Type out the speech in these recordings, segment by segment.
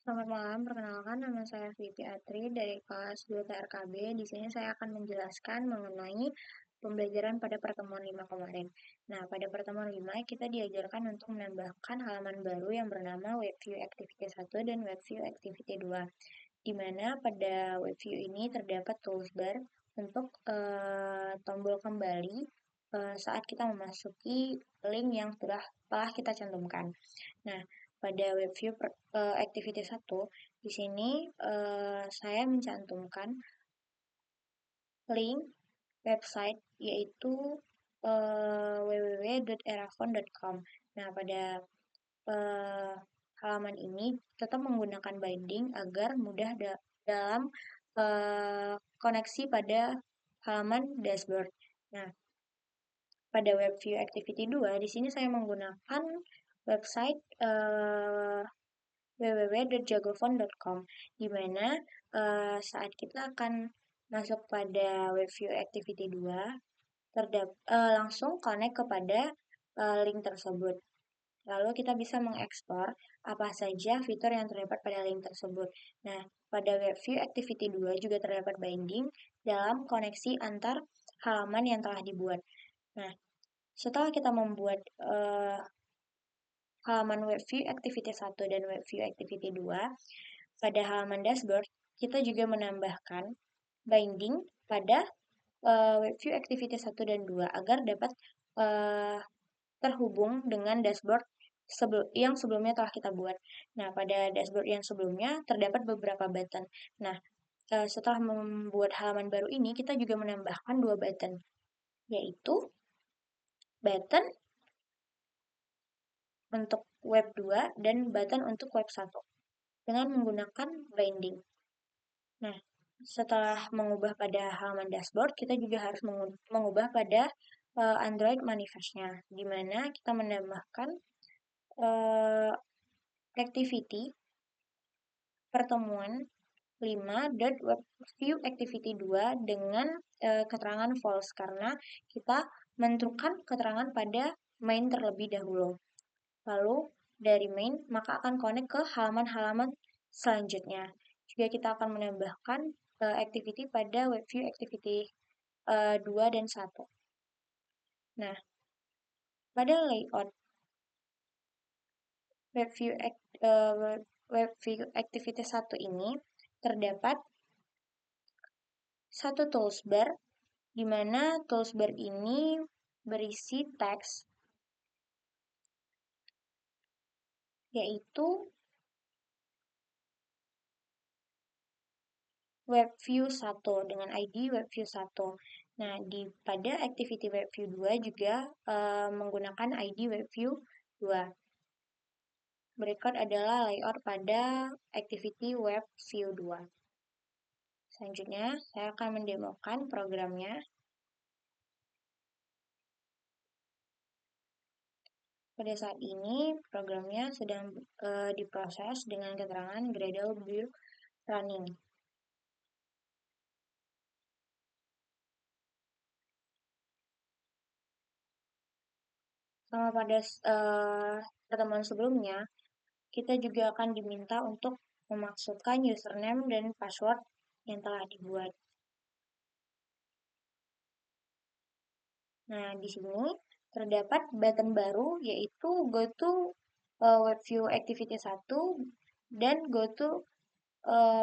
Selamat malam, perkenalkan nama saya Vivi Atri dari kelas 2 TRKB. Di sini saya akan menjelaskan mengenai pembelajaran pada pertemuan 5 kemarin. Nah, pada pertemuan 5 kita diajarkan untuk menambahkan halaman baru yang bernama WebView Activity 1 dan WebView Activity 2. Di mana pada WebView ini terdapat toolbar untuk tombol kembali saat kita memasuki link yang telah kita cantumkan. Nah, pada activity 1, di sini saya mencantumkan link website yaitu www.erafon.com. Nah, pada eh, halaman ini tetap menggunakan binding agar mudah dalam koneksi pada halaman dashboard. Nah, pada WebView Activity 2, di sini saya menggunakan website www.jagofon.com, di mana saat kita akan masuk pada WebView Activity 2, langsung connect kepada link tersebut. Lalu kita bisa mengekspor apa saja fitur yang terdapat pada link tersebut. Nah, pada WebView Activity 2 juga terdapat binding dalam koneksi antar halaman yang telah dibuat. Nah, setelah kita membuat halaman WebView Activity 1 dan WebView Activity 2, pada halaman dashboard, kita juga menambahkan binding pada WebView Activity 1 dan 2 agar dapat terhubung dengan dashboard yang sebelumnya telah kita buat. Nah, pada dashboard yang sebelumnya terdapat beberapa button. Nah, setelah membuat halaman baru ini, kita juga menambahkan dua button, yaitu button untuk web 2 dan button untuk web 1 dengan menggunakan binding. Nah, setelah mengubah pada halaman dashboard, kita juga harus mengubah pada Android manifestnya, di mana kita menambahkan activity pertemuan 5.WebView Activity 2 dengan keterangan false karena kita menentukan keterangan pada main terlebih dahulu. Lalu dari main maka akan connect ke halaman-halaman selanjutnya. Juga kita akan menambahkan activity pada WebView Activity 2 dan 1. Nah, pada layout WebView, WebView Activity 1 ini terdapat satu toolbar, di mana toolbar ini berisi teks, yaitu WebView 1 dengan ID WebView 1. Nah, pada activity WebView 2 juga menggunakan ID WebView 2. Berikut adalah layout pada activity WebView 2. Selanjutnya, saya akan mendemokan programnya. Pada saat ini, programnya sedang diproses dengan keterangan Gradle Build Running. Sama pada pertemuan sebelumnya, kita juga akan diminta untuk memasukkan username dan password yang telah dibuat. Nah, di sini terdapat button baru yaitu Go to WebView Activity 1 dan Go to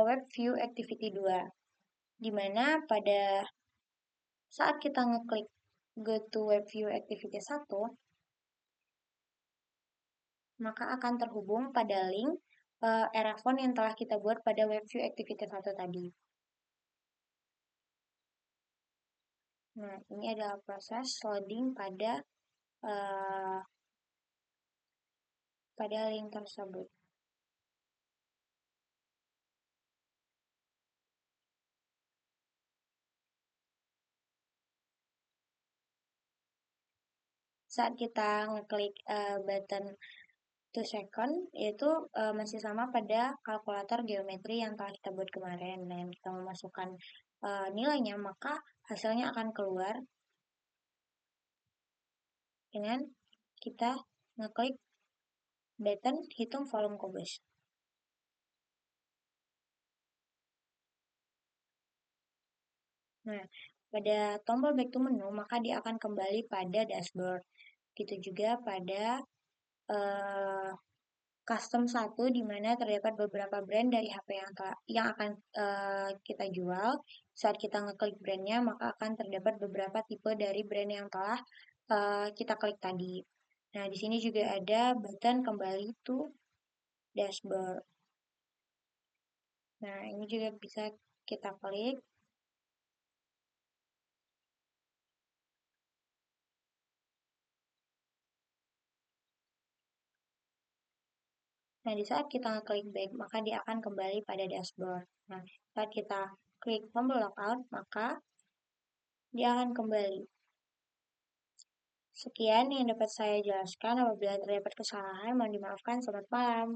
WebView Activity 2. Di mana pada saat kita ngeklik Go to WebView Activity 1, maka akan terhubung pada link Erafon yang telah kita buat pada WebView Activity 1 tadi. Nah, ini adalah proses loading pada link tersebut. Saat kita ngeklik button 2 second, yaitu masih sama pada kalkulator geometri yang telah kita buat kemarin. Dan kita memasukkan nilainya, maka hasilnya akan keluar dengan kita ngeklik button hitung volume kubus. Nah, pada tombol back to menu, maka dia akan kembali pada dashboard. Gitu juga pada eh, custom satu di mana terdapat beberapa brand dari HP yang akan kita jual. Saat kita ngeklik brandnya, maka akan terdapat beberapa tipe dari brand yang telah kita klik tadi. Nah, di sini juga ada button kembali to dashboard. Nah, ini juga bisa kita klik. Nah, di saat kita klik back, maka dia akan kembali pada dashboard. Nah, saat kita klik tombol logout, maka dia akan kembali. Sekian yang dapat saya jelaskan. Apabila terdapat kesalahan, mohon dimaafkan. Selamat malam.